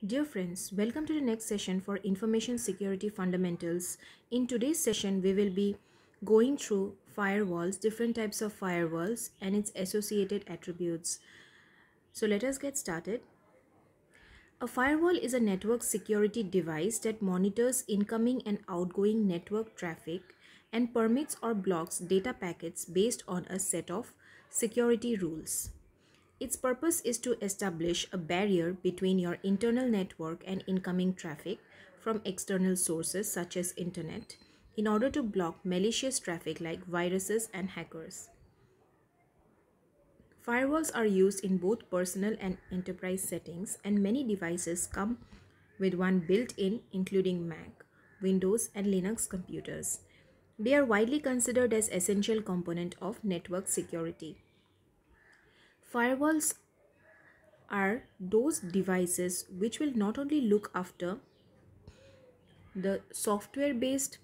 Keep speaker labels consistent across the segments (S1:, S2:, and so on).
S1: Dear friends, welcome to the next session for Information Security Fundamentals. In today's session, we will be going through firewalls, different types of firewalls, and its associated attributes. So let us get started. A firewall is a network security device that monitors incoming and outgoing network traffic and permits or blocks data packets based on a set of security rules. Its purpose is to establish a barrier between your internal network and incoming traffic from external sources such as internet in order to block malicious traffic like viruses and hackers. Firewalls are used in both personal and enterprise settings, and many devices come with one built in, including Mac, Windows, and Linux computers. They are widely considered as essential component of network security. Firewalls are those devices which will not only look after the software based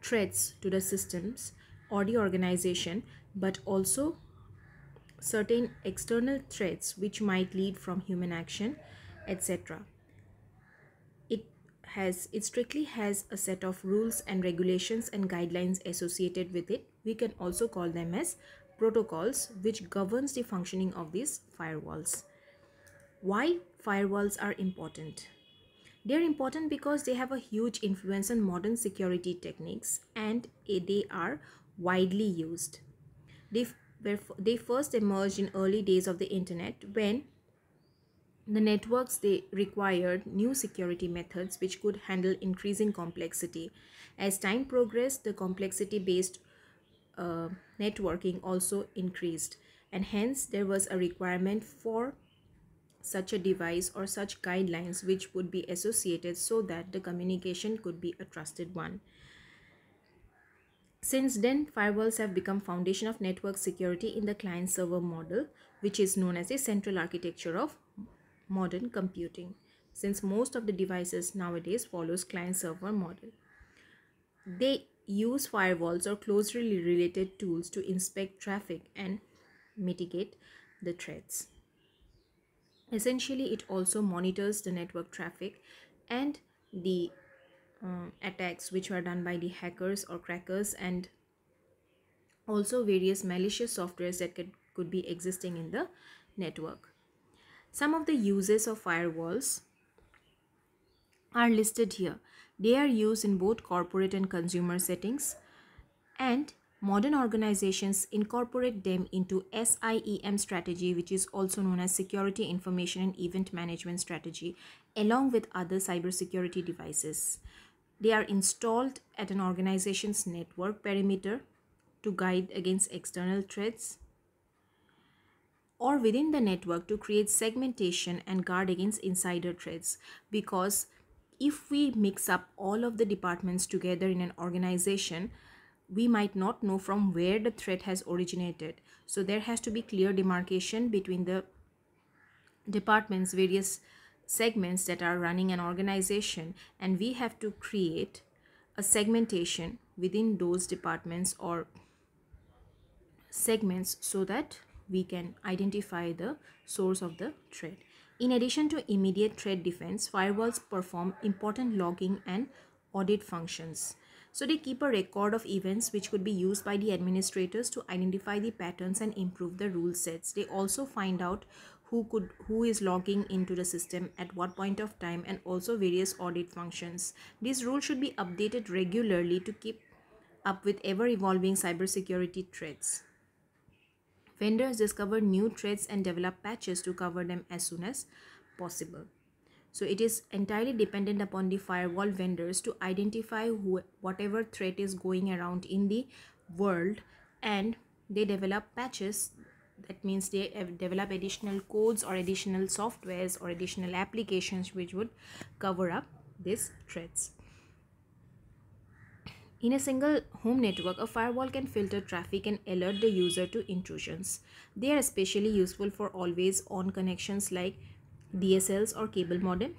S1: threats to the systems or the organization, but also certain external threats which might lead from human action, etc. It strictly has a set of rules and regulations and guidelines associated with it. We can also call them as protocols, which governs the functioning of these firewalls. Why firewalls are important? They are important because they have a huge influence on modern security techniques, and they are widely used. They first emerged in early days of the internet when the networks they required new security methods which could handle increasing complexity. As time progressed, the complexity based networking also increased, and hence there was a requirement for such a device or such guidelines which would be associated so that the communication could be a trusted one. Since then, firewalls have become foundation of network security in the client server model, which is known as the central architecture of modern computing, since most of the devices nowadays follows client server model. They use firewalls or closely related tools to inspect traffic and mitigate the threats. Essentially, it also monitors the network traffic and the attacks which are done by the hackers or crackers, and also various malicious softwares that could be existing in the network. Some of the uses of firewalls are listed here. They are used in both corporate and consumer settings, and modern organizations incorporate them into SIEM strategy, which is also known as Security Information and Event Management Strategy, along with other cybersecurity devices. They are installed at an organization's network perimeter to guide against external threats, or within the network to create segmentation and guard against insider threats. Because if we mix up all of the departments together in an organization, we might not know from where the threat has originated. So there has to be clear demarcation between the departments, various segments that are running an organization, and we have to create a segmentation within those departments or segments so that we can identify the source of the threat. In addition to immediate threat defense, firewalls perform important logging and audit functions. So they keep a record of events which could be used by the administrators to identify the patterns and improve the rule sets. They also find out who is logging into the system at what point of time, and also various audit functions. These rules should be updated regularly to keep up with ever evolving cybersecurity threats. Vendors discover new threats and develop patches to cover them as soon as possible. So it is entirely dependent upon the firewall vendors to identify whatever threat is going around in the world, and they develop patches. That means they develop additional codes or additional softwares or additional applications which would cover up these threats. In a single home network, a firewall can filter traffic and alert the user to intrusions. They are especially useful for always-on connections like DSLs or cable modem,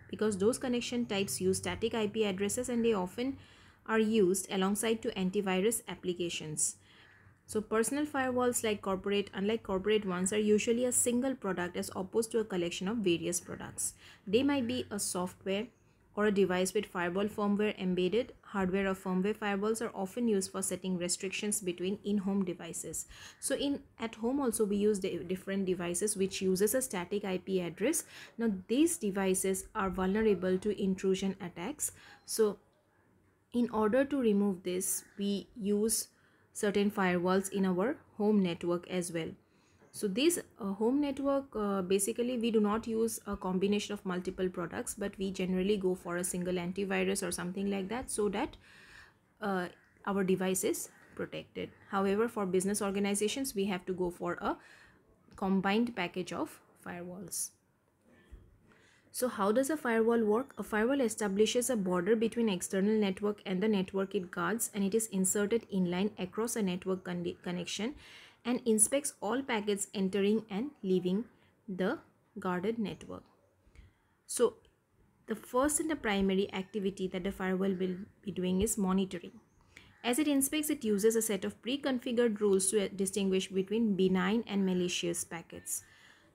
S1: because those connection types use static IP addresses, and they often are used alongside to antivirus applications. So personal firewalls unlike corporate ones are usually a single product as opposed to a collection of various products. They might be a software or a device with firewall firmware embedded. Hardware or firmware firewalls are often used for setting restrictions between in-home devices. So at home also we use different devices which uses a static IP address. Now these devices are vulnerable to intrusion attacks. So in order to remove this, we use certain firewalls in our home network as well. So this home network, basically we do not use a combination of multiple products, but we generally go for a single antivirus or something like that, so that uh, our device is protected. However, for business organizations, we have to go for a combined package of firewalls. So how does a firewall work? A firewall establishes a border between external network and the network it guards, and it is inserted inline across a network connection and inspects all packets entering and leaving the guarded network. So the first and the primary activity that the firewall will be doing is monitoring. As it inspects, it uses a set of pre-configured rules to distinguish between benign and malicious packets.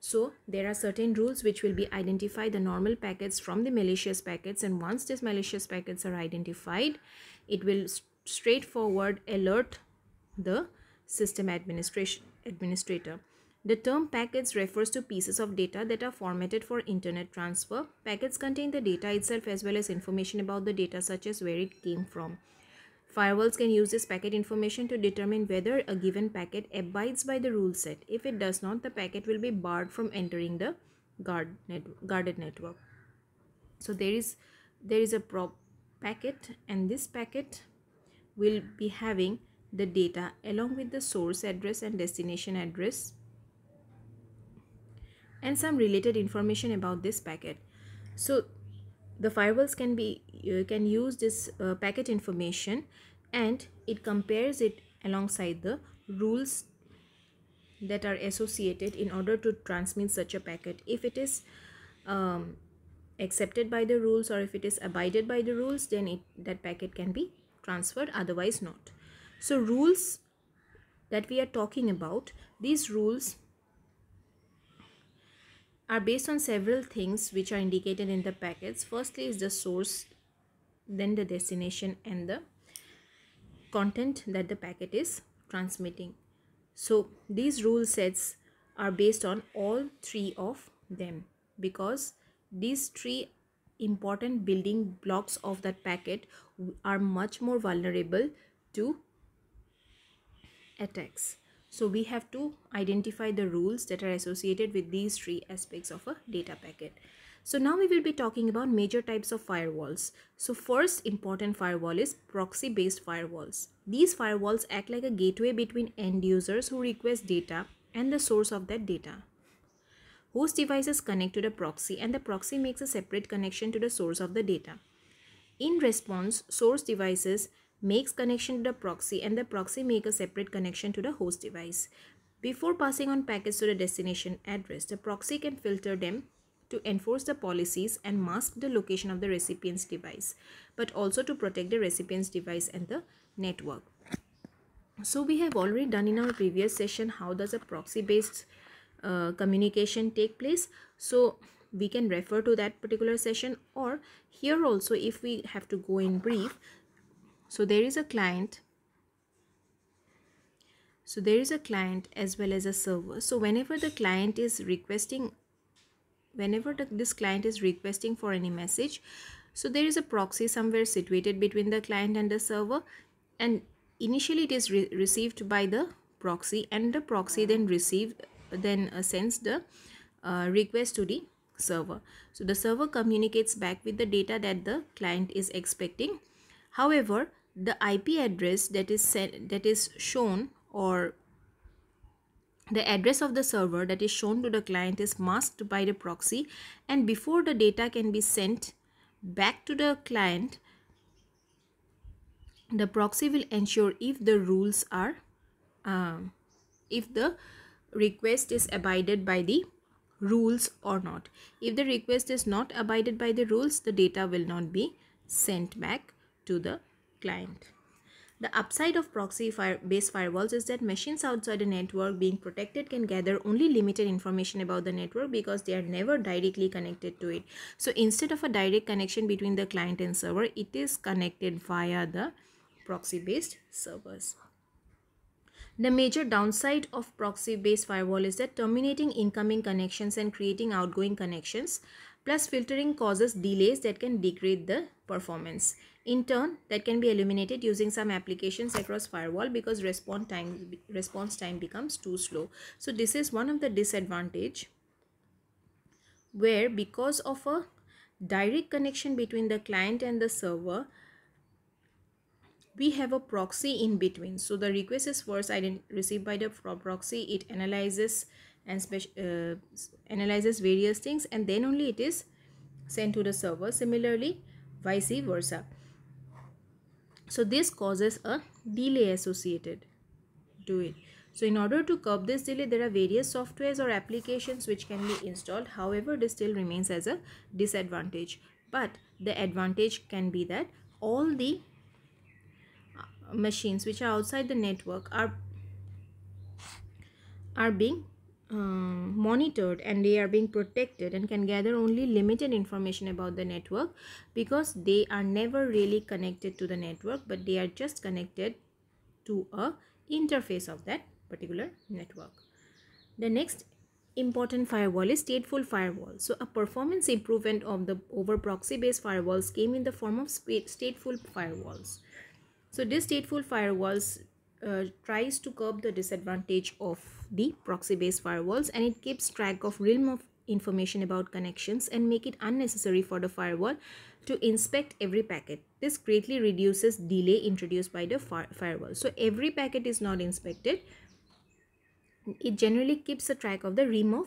S1: So there are certain rules which will be identify the normal packets from the malicious packets, and once these malicious packets are identified, it will straightforward alert the system administrator. The term packets refers to pieces of data that are formatted for internet transfer. Packets contain the data itself as well as information about the data, such as where it came from. Firewalls can use this packet information to determine whether a given packet abides by the rule set. If it does not, the packet will be barred from entering the guarded network. So there is a packet, and this packet will be having the data along with the source address and destination address and some related information about this packet. So the firewalls can use this packet information, and it compares it alongside the rules that are associated in order to transmit such a packet. If it is accepted by the rules, or if it is abided by the rules, then that packet can be transferred, otherwise not. So rules that we are talking about, these rules are based on several things which are indicated in the packets. Firstly is the source, then the destination, and the content that the packet is transmitting. So these rule sets are based on all three of them, because these three important building blocks of that packet are much more vulnerable to attacks. So we have to identify the rules that are associated with these three aspects of a data packet. So now we will be talking about major types of firewalls. So first important firewall is proxy-based firewalls. These firewalls act like a gateway between end users who request data and the source of that data. Host devices connect to the proxy, and the proxy makes a separate connection to the source of the data. In response, source devices makes connection to the proxy, and the proxy make a separate connection to the host device. Before passing on packets to the destination address, the proxy can filter them to enforce the policies and mask the location of the recipient's device, but also to protect the recipient's device and the network. So we have already done in our previous session how does a proxy based communication take place. So we can refer to that particular session, or here also if we have to go in brief. So there is a client. So there is a client as well as a server. So whenever the client is requesting, this client is requesting for any message, so there is a proxy somewhere situated between the client and the server, and initially it is received by the proxy, and the proxy then sends the request to the server. So the server communicates back with the data that the client is expecting. However, the IP address that is shown, or the address of the server that is shown to the client, is masked by the proxy, and before the data can be sent back to the client, the proxy will ensure if the rules are if the request is abided by the rules or not. If the request is not abided by the rules, the data will not be sent back to the client. The upside of proxy-based firewalls is that machines outside the network being protected can gather only limited information about the network because they are never directly connected to it. So instead of a direct connection between the client and server, it is connected via the proxy-based servers. The major downside of proxy-based firewall is that terminating incoming connections and creating outgoing connections plus filtering causes delays that can degrade the performance. In turn, that can be eliminated using some applications across firewall because response time becomes too slow. So this is one of the disadvantage where because of a direct connection between the client and the server, we have a proxy in between. So the request is first received by the proxy. It analyzes and analyzes various things, and then only it is sent to the server. Similarly, vice versa. So this causes a delay associated to it. So in order to curb this delay, there are various softwares or applications which can be installed. However, this still remains as a disadvantage. But the advantage can be that all the machines which are outside the network are being monitored, and they are being protected and can gather only limited information about the network because they are never really connected to the network, but they are just connected to a interface of that particular network. The next important firewall is stateful firewall. So a performance improvement of the over proxy based firewalls came in the form of stateful firewalls. So this stateful firewalls tries to curb the disadvantage of the proxy-based firewalls, and it keeps track of realm of information about connections and make it unnecessary for the firewall to inspect every packet. This greatly reduces delay introduced by the firewall. So every packet is not inspected. It generally keeps a track of the realm of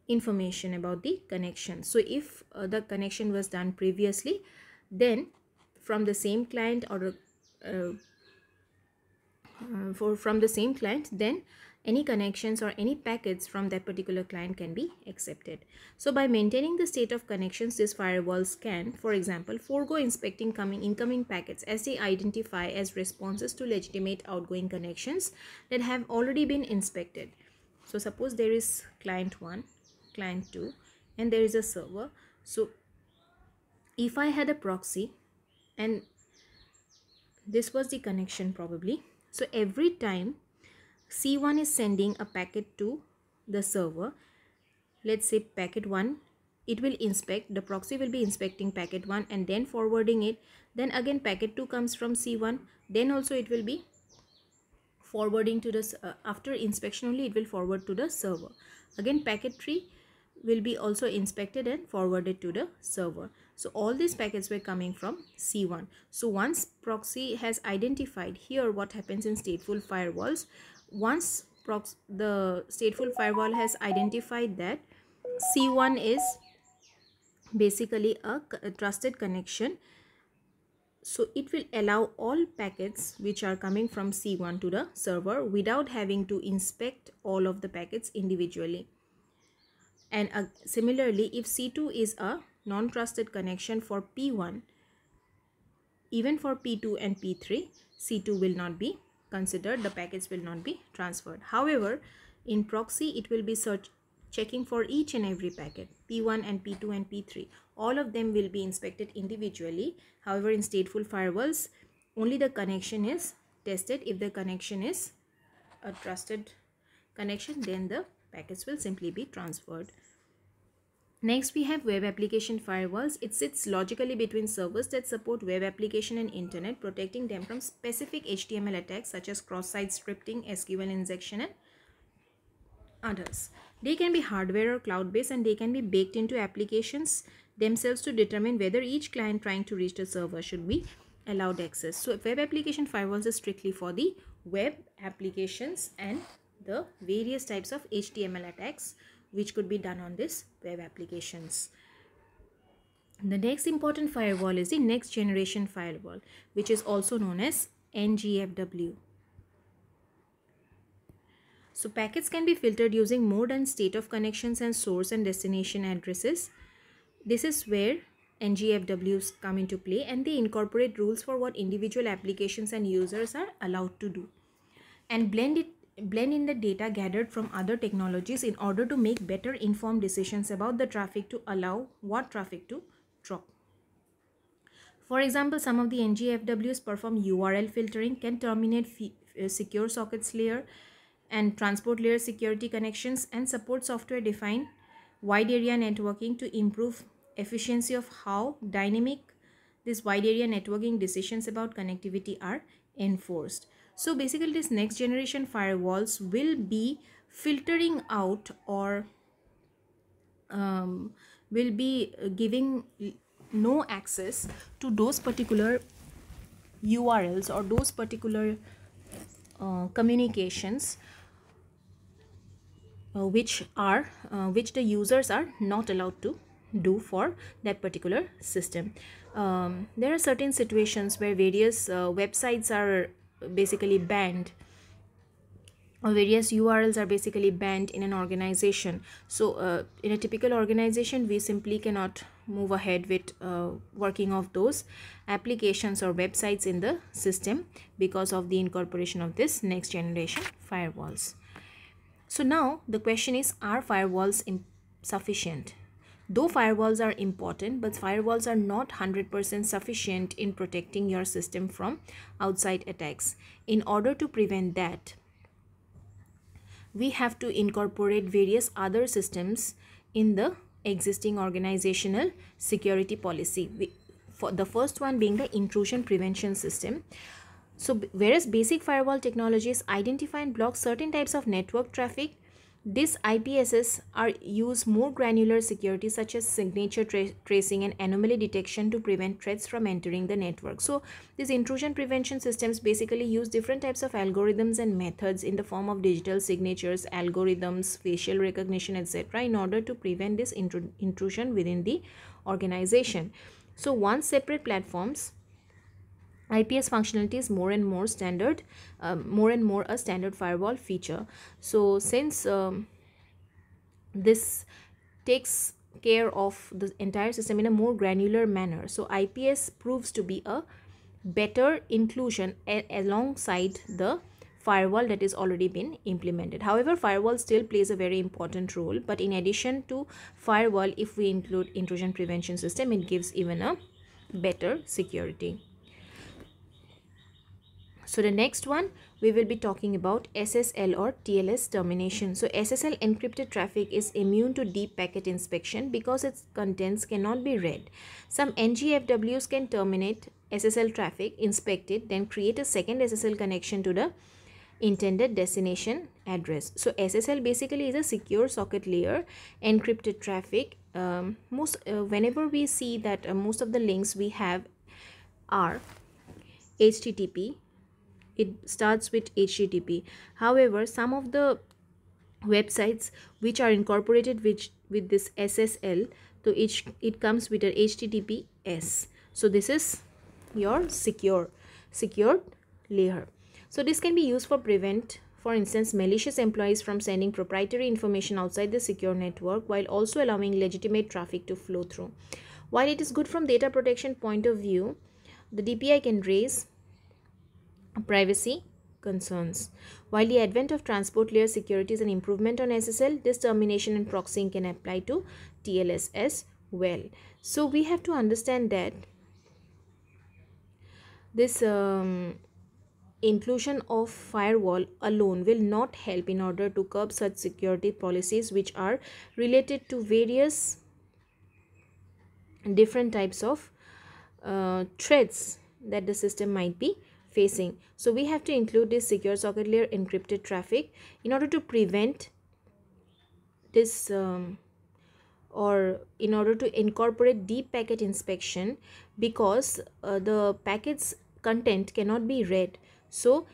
S1: information about the connection. So if the connection was done previously, then from the same client or from the same client, then any connections or any packets from that particular client can be accepted. So by maintaining the state of connections, these firewalls can, for example, forego inspecting incoming packets as they identify as responses to legitimate outgoing connections that have already been inspected. So suppose there is client 1, client 2, and there is a server. So if I had a proxy and this was the connection probably, so every time C1 is sending a packet to the server, let's say packet 1, it will inspect, the proxy will be inspecting packet 1 and then forwarding it. Then again packet 2 comes from C1, then also it will be forwarding to the after inspection only it will forward to the server. Again packet 3 will be also inspected and forwarded to the server. So all these packets were coming from C1. So once proxy has identified, here what happens in stateful firewalls, once the stateful firewall has identified that C1 is basically a trusted connection, so it will allow all packets which are coming from C1 to the server without having to inspect all of the packets individually. And similarly, if C2 is a non-trusted connection for P1, even for P2 and P3, C2 will not be considered, the packets will not be transferred. However, in proxy, it will be checking for each and every packet, P1 and P2 and P3. All of them will be inspected individually. However, in stateful firewalls, only the connection is tested. If the connection is a trusted connection, then the packets will simply be transferred. Next, we have web application firewalls. It sits logically between servers that support web application and internet, protecting them from specific HTML attacks such as cross-site scripting, SQL injection, and others. They can be hardware or cloud-based, and they can be baked into applications themselves to determine whether each client trying to reach the server should be allowed access. So web application firewalls is strictly for the web applications and the various types of HTML attacks which could be done on this web applications. The next important firewall is the next generation firewall, which is also known as NGFW. So packets can be filtered using mode and state of connections and source and destination addresses. This is where NGFWs come into play, and they incorporate rules for what individual applications and users are allowed to do, and blend in the data gathered from other technologies in order to make better informed decisions about the traffic to allow what traffic to drop. For example, some of the NGFWs perform URL filtering, can terminate secure sockets layer and transport layer security connections, and support software defined wide area networking to improve efficiency of how dynamic these wide area networking decisions about connectivity are enforced. So basically, this next generation firewalls will be filtering out, or will be giving no access to those particular URLs or those particular communications which the users are not allowed to do for that particular system. There are certain situations where various websites are basically banned, or various URLs are basically banned in an organization. So in a typical organization, we simply cannot move ahead with working of those applications or websites in the system because of the incorporation of this next generation firewalls. So now the question is, are firewalls sufficient? Though firewalls are important, but firewalls are not 100% sufficient in protecting your system from outside attacks. In order to prevent that, we have to incorporate various other systems in the existing organizational security policy. For the first one being the intrusion prevention system. So whereas basic firewall technologies identify and block certain types of network traffic, these IPSs are use more granular security such as signature tracing and anomaly detection to prevent threats from entering the network. So these intrusion prevention systems basically use different types of algorithms and methods in the form of digital signatures, algorithms, facial recognition, etc. in order to prevent this intrusion within the organization. So once separate platforms, IPS functionality is more and more a standard firewall feature. So since this takes care of the entire system in a more granular manner, so IPS proves to be a better inclusion alongside the firewall that is already been implemented. However, firewall still plays a very important role, but in addition to firewall, if we include intrusion prevention system, it gives even a better security. So the next one, we will be talking about SSL or TLS termination. So SSL encrypted traffic is immune to deep packet inspection because its contents cannot be read. Some NGFWs can terminate SSL traffic, inspect it, then create a second SSL connection to the intended destination address. So SSL basically is a secure socket layer encrypted traffic. Whenever we see that most of the links we have are HTTP, it starts with HTTP. However, some of the websites which are incorporated with this SSL, so it comes with an HTTPS. So this is your secured layer. So this can be used for prevent, for instance, malicious employees from sending proprietary information outside the secure network, while also allowing legitimate traffic to flow through. While it is good from data protection point of view, the DPI can raise privacy concerns. While the advent of transport layer security is an improvement on SSL, this termination and proxying can apply to TLS as well. So we have to understand that this inclusion of firewall alone will not help in order to curb such security policies which are related to various different types of threats that the system might be facing. So we have to include this secure socket layer encrypted traffic in order to prevent this or in order to incorporate deep packet inspection, because the packet's content cannot be read. So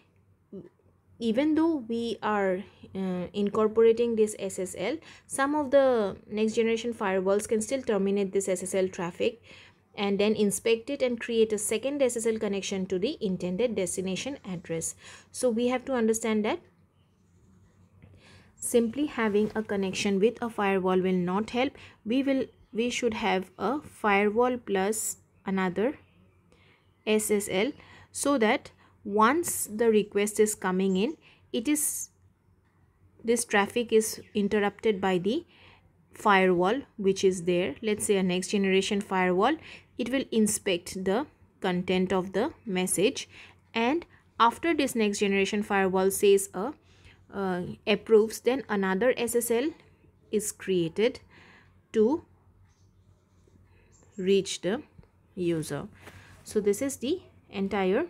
S1: even though we are incorporating this SSL, some of the next generation firewalls can still terminate this SSL traffic and then inspect it and create a second SSL connection to the intended destination address. So we have to understand that simply having a connection with a firewall will not help. We we should have a firewall plus another SSL, so that once the request is coming in, this traffic is interrupted by the firewall which is there. Let's say a next generation firewall, it will inspect the content of the message, and after this next generation firewall says approves, then another SSL is created to reach the user. So this is the entire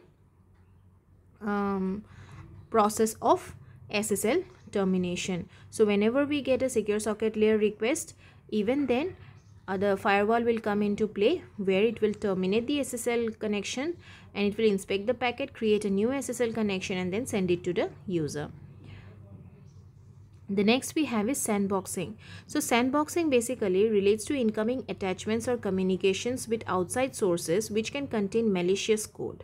S1: process of SSL termination. So whenever we get a secure socket layer request, even then the firewall will come into play, where it will terminate the SSL connection and it will inspect the packet, create a new SSL connection, and then send it to the user. The next we have is sandboxing. So sandboxing basically relates to incoming attachments or communications with outside sources which can contain malicious code.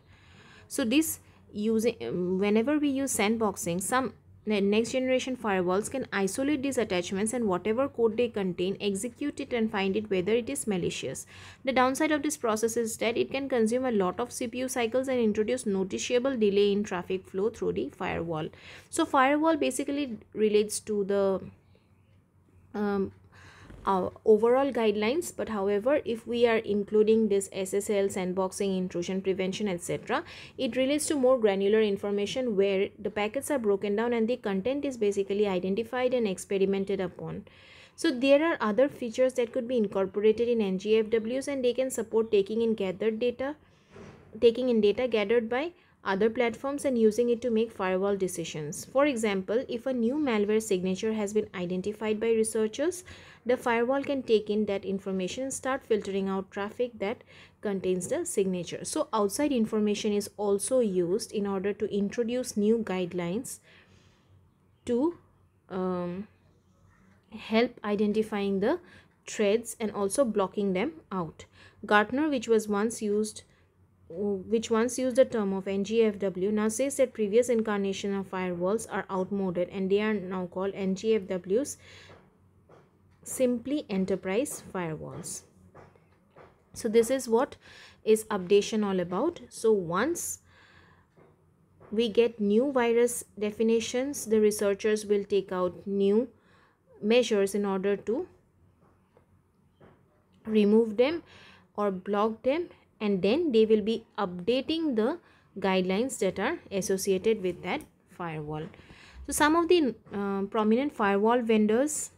S1: So this whenever we use sandboxing, some next generation firewalls can isolate these attachments and whatever code they contain, execute it and find it whether it is malicious. The downside of this process is that it can consume a lot of CPU cycles and introduce noticeable delay in traffic flow through the firewall. So firewall basically relates to the overall guidelines, but however, if we are including this SSL, sandboxing, intrusion prevention, etc., it relates to more granular information where the packets are broken down and the content is basically identified and experimented upon. So there are other features that could be incorporated in NGFWs, and they can support taking in data gathered by other platforms and using it to make firewall decisions. For example, if a new malware signature has been identified by researchers, the firewall can take in that information and start filtering out traffic that contains the signature. So outside information is also used in order to introduce new guidelines to help identifying the threads and also blocking them out. Gartner, which once used the term of NGFW, now says that previous incarnation of firewalls are outmoded and they are now called NGFWs, simply enterprise firewalls. So this is what is updation all about. So once we get new virus definitions, the researchers will take out new measures in order to remove them or block them, and then they will be updating the guidelines that are associated with that firewall. So some of the prominent firewall vendors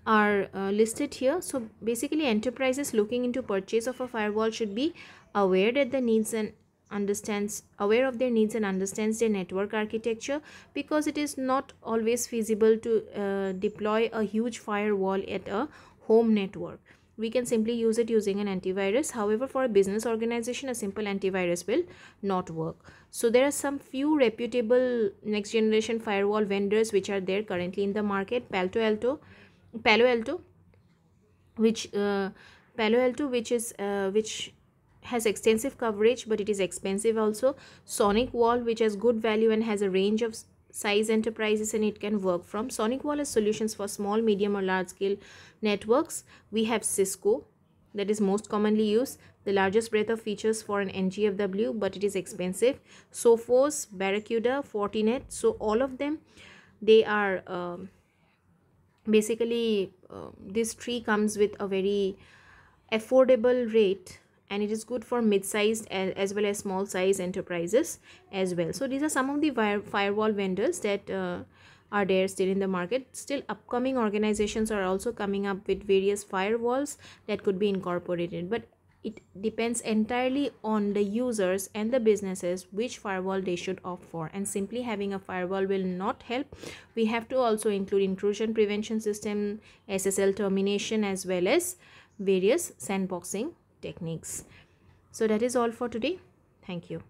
S1: are listed here. So basically, enterprises looking into purchase of a firewall should be aware of their needs and understands their network architecture, because it is not always feasible to deploy a huge firewall at a home network. We can simply use it using an antivirus. However, for a business organization, a simple antivirus will not work. So there are some few reputable next generation firewall vendors which are there currently in the market. Palo Alto, which has extensive coverage, but it is expensive also. SonicWall, which has good value and has a range of size enterprises, and it can work from. SonicWall has solutions for small, medium or large scale networks. We have Cisco, that is most commonly used, the largest breadth of features for an NGFW, but it is expensive. Sophos, Barracuda, Fortinet. So all of them, they are basically this tree comes with a very affordable rate, and it is good for mid-sized as well as small size enterprises as well. So these are some of the firewall vendors that are there still in the market. Still, upcoming organizations are also coming up with various firewalls that could be incorporated, but it depends entirely on the users and the businesses which firewall they should opt for, and simply having a firewall will not help. We have to also include intrusion prevention system, SSL termination, as well as various sandboxing techniques. So that is all for today. Thank you.